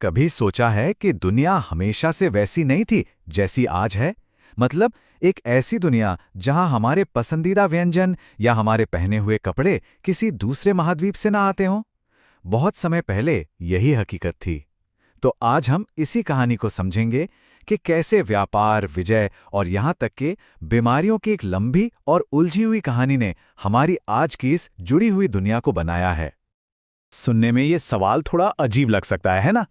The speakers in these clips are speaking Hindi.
कभी सोचा है कि दुनिया हमेशा से वैसी नहीं थी जैसी आज है? मतलब एक ऐसी दुनिया जहां हमारे पसंदीदा व्यंजन या हमारे पहने हुए कपड़े किसी दूसरे महाद्वीप से ना आते हों। बहुत समय पहले यही हकीकत थी। तो आज हम इसी कहानी को समझेंगे कि कैसे व्यापार, विजय और यहां तक कि बीमारियों की एक लंबी और उलझी हुई कहानी ने हमारी आज की इस जुड़ी हुई दुनिया को बनाया है। सुनने में ये सवाल थोड़ा अजीब लग सकता है ना?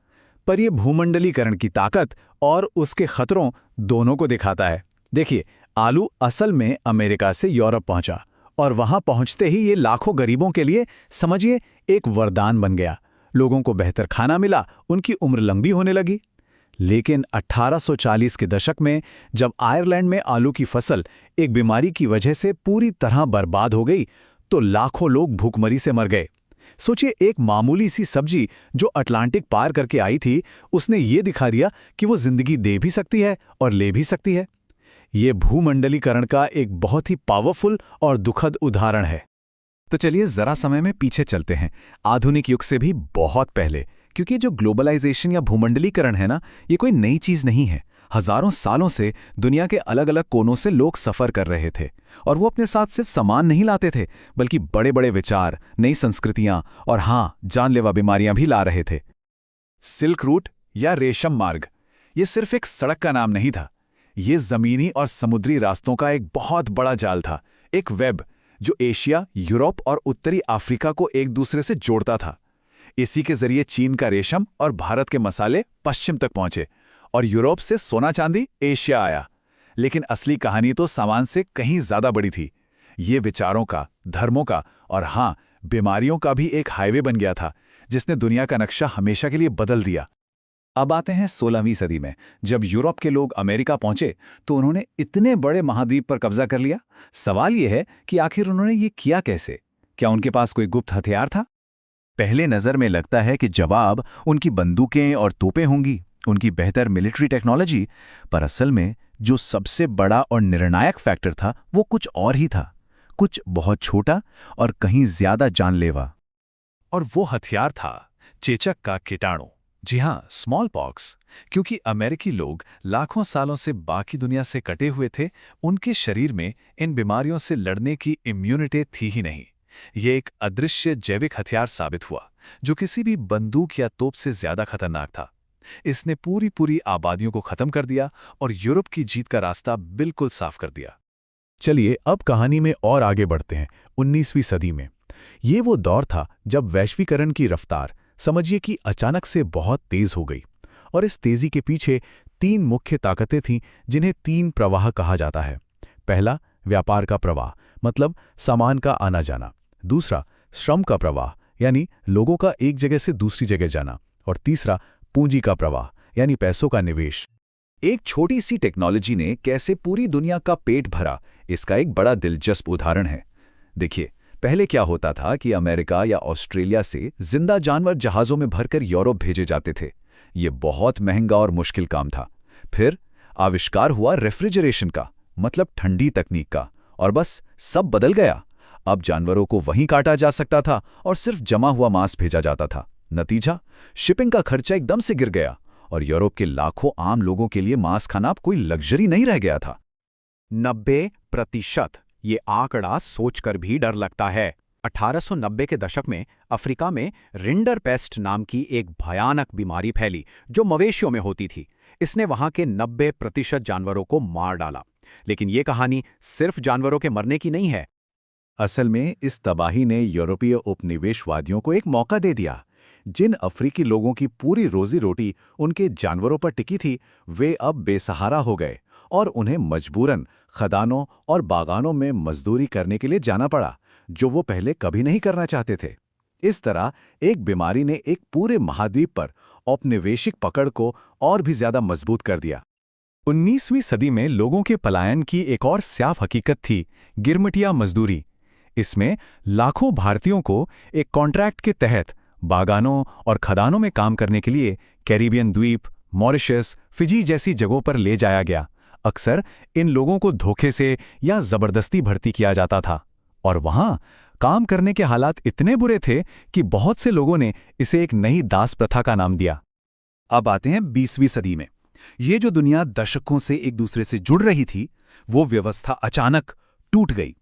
पर ये भूमंडलीकरण की ताकत और उसके खतरों दोनों को दिखाता है। देखिए, आलू असल में अमेरिका से यूरोप पहुंचा और वहां पहुंचते ही ये लाखों गरीबों के लिए समझिए एक वरदान बन गया। लोगों को बेहतर खाना मिला, उनकी उम्र लंबी होने लगी। लेकिन 1840 के दशक में जब आयरलैंड में आलू की फसल एक बीमारी की वजह से पूरी तरह बर्बाद हो गई, तो लाखों लोग भूखमरी से मर गए। सोचिए, एक मामूली सी सब्जी जो अटलांटिक पार करके आई थी, उसने ये दिखा दिया कि वो जिंदगी दे भी सकती है और ले भी सकती है। ये भूमंडलीकरण का एक बहुत ही पावरफुल और दुखद उदाहरण है। तो चलिए जरा समय में पीछे चलते हैं, आधुनिक युग से भी बहुत पहले, क्योंकि जो ग्लोबलाइजेशन या भूमंडलीकरण है ना, ये कोई नई चीज नहीं है। हजारों सालों से दुनिया के अलग अलग कोनों से लोग सफर कर रहे थे और वो अपने साथ सिर्फ सामान नहीं लाते थे, बल्कि बड़े बड़े विचार, नई संस्कृतियां और हाँ, जानलेवा बीमारियां भी ला रहे थे। सिल्क रूट या रेशम मार्ग, ये सिर्फ एक सड़क का नाम नहीं था। ये जमीनी और समुद्री रास्तों का एक बहुत बड़ा जाल था, एक वेब जो एशिया, यूरोप और उत्तरी अफ्रीका को एक दूसरे से जोड़ता था। इसी के जरिए चीन का रेशम और भारत के मसाले पश्चिम तक पहुंचे और यूरोप से सोना चांदी एशिया आया। लेकिन असली कहानी तो सामान से कहीं ज्यादा बड़ी थी। ये विचारों का, धर्मों का और हाँ, बीमारियों का भी एक हाईवे बन गया था, जिसने दुनिया का नक्शा हमेशा के लिए बदल दिया। अब आते हैं 16वीं सदी में। जब यूरोप के लोग अमेरिका पहुंचे तो उन्होंने इतने बड़े महाद्वीप पर कब्जा कर लिया। सवाल यह है कि आखिर उन्होंने ये किया कैसे? क्या उनके पास कोई गुप्त हथियार था? पहले नजर में लगता है कि जवाब उनकी बंदूकें और तोपें होंगी, उनकी बेहतर मिलिट्री टेक्नोलॉजी। पर असल में जो सबसे बड़ा और निर्णायक फैक्टर था वो कुछ और ही था, कुछ बहुत छोटा और कहीं ज्यादा जानलेवा। और वो हथियार था चेचक का कीटाणु। जी हाँ, स्मॉल पॉक्स। क्योंकि अमेरिकी लोग लाखों सालों से बाकी दुनिया से कटे हुए थे, उनके शरीर में इन बीमारियों से लड़ने की इम्यूनिटी थी ही नहीं। ये एक अदृश्य जैविक हथियार साबित हुआ, जो किसी भी बंदूक या तोप से ज्यादा खतरनाक था। इसने पूरी आबादियों को खत्म कर दिया और यूरोप की जीत का रास्ता बिल्कुल साफ कर दिया। चलिए अब कहानी में और आगे बढ़ते हैं। 19वीं सदी में ये वो दौर था जब वैश्वीकरण की रफ्तार समझिए कि अचानक से बहुत तेज हो गई। और इस तेजी के पीछे 3 मुख्य ताकतें थीं, जिन्हें 3 प्रवाह कहा जाता है। पहला, व्यापार का प्रवाह, मतलब सामान का आना जाना। दूसरा, श्रम का प्रवाह, यानी लोगों का एक जगह से दूसरी जगह जाना। और तीसरा, पूंजी का प्रवाह, यानी पैसों का निवेश। एक छोटी सी टेक्नोलॉजी ने कैसे पूरी दुनिया का पेट भरा, इसका एक बड़ा दिलचस्प उदाहरण है। देखिए, पहले क्या होता था कि अमेरिका या ऑस्ट्रेलिया से जिंदा जानवर जहाज़ों में भरकर यूरोप भेजे जाते थे। ये बहुत महंगा और मुश्किल काम था। फिर आविष्कार हुआ रेफ्रिजरेशन का, मतलब ठंडी तकनीक का, और बस सब बदल गया। अब जानवरों को वहीं काटा जा सकता था और सिर्फ जमा हुआ मांस भेजा जाता था। नतीजा, शिपिंग का खर्चा एकदम से गिर गया और यूरोप के लाखों आम लोगों के लिए मांस खाना अब कोई लग्जरी नहीं रह गया था। 90%, ये आंकड़ा सोचकर भी डर लगता है। 1890 के दशक में अफ्रीका में रिंडरपेस्ट नाम की एक भयानक बीमारी फैली, जो मवेशियों में होती थी। इसने वहां के 90% जानवरों को मार डाला। लेकिन ये कहानी सिर्फ जानवरों के मरने की नहीं है। असल में इस तबाही ने यूरोपीय उपनिवेशवादियों को एक मौका दे दिया। जिन अफ्रीकी लोगों की पूरी रोजी रोटी उनके जानवरों पर टिकी थी, वे अब बेसहारा हो गए और उन्हें मजबूरन खदानों और बागानों में मजदूरी करने के लिए जाना पड़ा, जो वो पहले कभी नहीं करना चाहते थे। इस तरह एक बीमारी ने एक पूरे महाद्वीप पर औपनिवेशिक पकड़ को और भी ज्यादा मजबूत कर दिया। 19वीं सदी में लोगों के पलायन की एक और स्याफ हकीकत थी, गिरमिटिया मजदूरी। इसमें लाखों भारतीयों को एक कॉन्ट्रैक्ट के तहत बागानों और खदानों में काम करने के लिए कैरिबियन द्वीप, मॉरिशस, फिजी जैसी जगहों पर ले जाया गया। अक्सर इन लोगों को धोखे से या जबरदस्ती भर्ती किया जाता था और वहां काम करने के हालात इतने बुरे थे कि बहुत से लोगों ने इसे एक नई दास प्रथा का नाम दिया। अब आते हैं 20वीं सदी में। ये जो दुनिया दशकों से एक दूसरे से जुड़ रही थी, वो व्यवस्था अचानक टूट गई।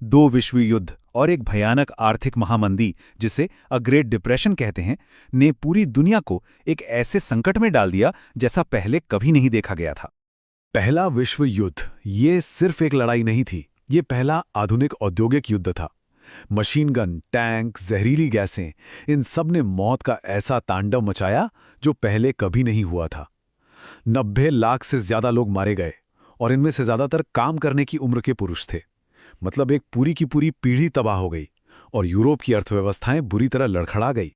2 विश्व युद्ध और एक भयानक आर्थिक महामंदी, जिसे अ ग्रेट डिप्रेशन कहते हैं, ने पूरी दुनिया को एक ऐसे संकट में डाल दिया जैसा पहले कभी नहीं देखा गया था। पहला विश्व युद्ध ये सिर्फ एक लड़ाई नहीं थी, ये पहला आधुनिक औद्योगिक युद्ध था। मशीन गन, टैंक, जहरीली गैसें, इन सब ने मौत का ऐसा तांडव मचाया जो पहले कभी नहीं हुआ था। 90 लाख से ज्यादा लोग मारे गए और इनमें से ज्यादातर काम करने की उम्र के पुरुष थे। मतलब एक पूरी की पूरी पीढ़ी तबाह हो गई और यूरोप की अर्थव्यवस्थाएं बुरी तरह लड़खड़ा गई।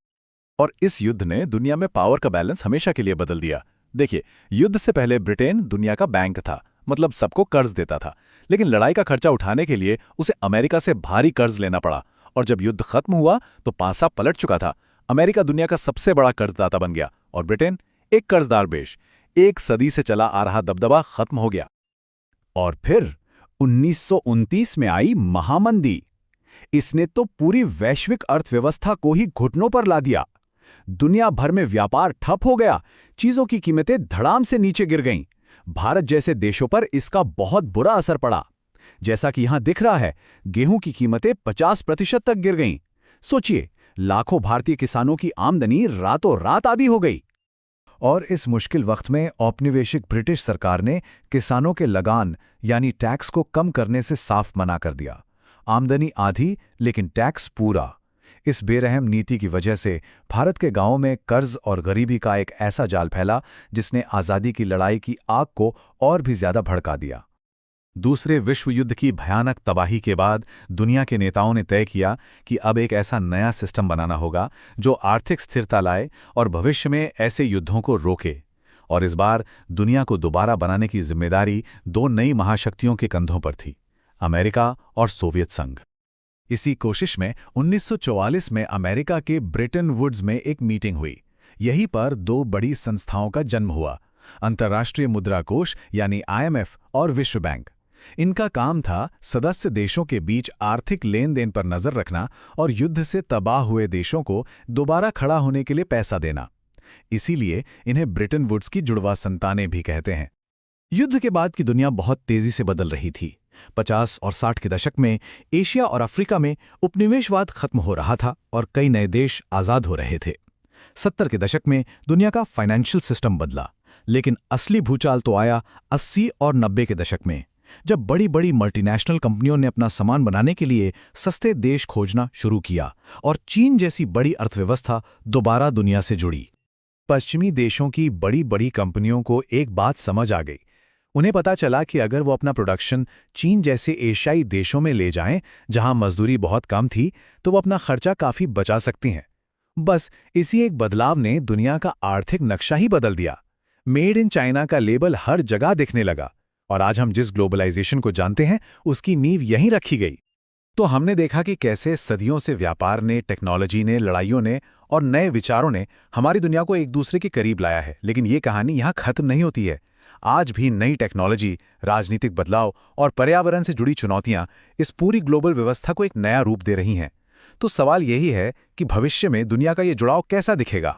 और इस युद्ध ने दुनिया में पावर का बैलेंस हमेशा के लिए बदल दिया। देखिए, युद्ध से पहले ब्रिटेन दुनिया का बैंक था, मतलब सबको कर्ज देता था। लेकिन लड़ाई का खर्चा उठाने के लिए उसे अमेरिका से भारी कर्ज लेना पड़ा, और जब युद्ध खत्म हुआ तो पासा पलट चुका था। अमेरिका दुनिया का सबसे बड़ा कर्जदाता बन गया और ब्रिटेन एक कर्जदार देश। एक सदी से चला आ रहा दबदबा खत्म हो गया। और फिर 1929 में आई महामंदी। इसने तो पूरी वैश्विक अर्थव्यवस्था को ही घुटनों पर ला दिया। दुनिया भर में व्यापार ठप हो गया, चीजों की कीमतें धड़ाम से नीचे गिर गईं। भारत जैसे देशों पर इसका बहुत बुरा असर पड़ा। जैसा कि यहां दिख रहा है, गेहूं की कीमतें 50% तक गिर गईं। सोचिए, लाखों भारतीय किसानों की आमदनी रातों रात आधी हो गई। और इस मुश्किल वक्त में औपनिवेशिक ब्रिटिश सरकार ने किसानों के लगान यानी टैक्स को कम करने से साफ मना कर दिया। आमदनी आधी लेकिन टैक्स पूरा। इस बेरहम नीति की वजह से भारत के गांवों में कर्ज और गरीबी का एक ऐसा जाल फैला जिसने आज़ादी की लड़ाई की आग को और भी ज्यादा भड़का दिया। दूसरे विश्व युद्ध की भयानक तबाही के बाद दुनिया के नेताओं ने तय किया कि अब एक ऐसा नया सिस्टम बनाना होगा जो आर्थिक स्थिरता लाए और भविष्य में ऐसे युद्धों को रोके। और इस बार दुनिया को दोबारा बनाने की जिम्मेदारी 2 नई महाशक्तियों के कंधों पर थी, अमेरिका और सोवियत संघ। इसी कोशिश में 1944 में अमेरिका के ब्रेटन वुड्स में एक मीटिंग हुई। यहीं पर 2 बड़ी संस्थाओं का जन्म हुआ, अंतर्राष्ट्रीय मुद्रा कोष यानी IMF और विश्व बैंक। इनका काम था सदस्य देशों के बीच आर्थिक लेन देन पर नजर रखना और युद्ध से तबाह हुए देशों को दोबारा खड़ा होने के लिए पैसा देना। इसीलिए इन्हें ब्रेटन वुड्स की जुड़वा संतानें भी कहते हैं। युद्ध के बाद की दुनिया बहुत तेजी से बदल रही थी। 50 और 60 के दशक में एशिया और अफ्रीका में उपनिवेशवाद खत्म हो रहा था और कई नए देश आजाद हो रहे थे। 70 के दशक में दुनिया का फाइनेंशियल सिस्टम बदला, लेकिन असली भूचाल तो आया 80 और 90 के दशक में, जब बड़ी बड़ी मल्टीनेशनल कंपनियों ने अपना सामान बनाने के लिए सस्ते देश खोजना शुरू किया और चीन जैसी बड़ी अर्थव्यवस्था दोबारा दुनिया से जुड़ी। पश्चिमी देशों की बड़ी बड़ी कंपनियों को एक बात समझ आ गई। उन्हें पता चला कि अगर वो अपना प्रोडक्शन चीन जैसे एशियाई देशों में ले जाएं, जहां मजदूरी बहुत कम थी, तो वो अपना खर्चा काफी बचा सकती हैं। बस इसी एक बदलाव ने दुनिया का आर्थिक नक्शा ही बदल दिया। मेड इन चाइना का लेबल हर जगह दिखने लगा और आज हम जिस ग्लोबलाइजेशन को जानते हैं, उसकी नींव यहीं रखी गई। तो हमने देखा कि कैसे सदियों से व्यापार ने, टेक्नोलॉजी ने, लड़ाइयों ने और नए विचारों ने हमारी दुनिया को एक दूसरे के करीब लाया है। लेकिन ये कहानी यहाँ खत्म नहीं होती है। आज भी नई टेक्नोलॉजी, राजनीतिक बदलाव और पर्यावरण से जुड़ी चुनौतियां इस पूरी ग्लोबल व्यवस्था को एक नया रूप दे रही हैं। तो सवाल यही है कि भविष्य में दुनिया का ये जुड़ाव कैसा दिखेगा।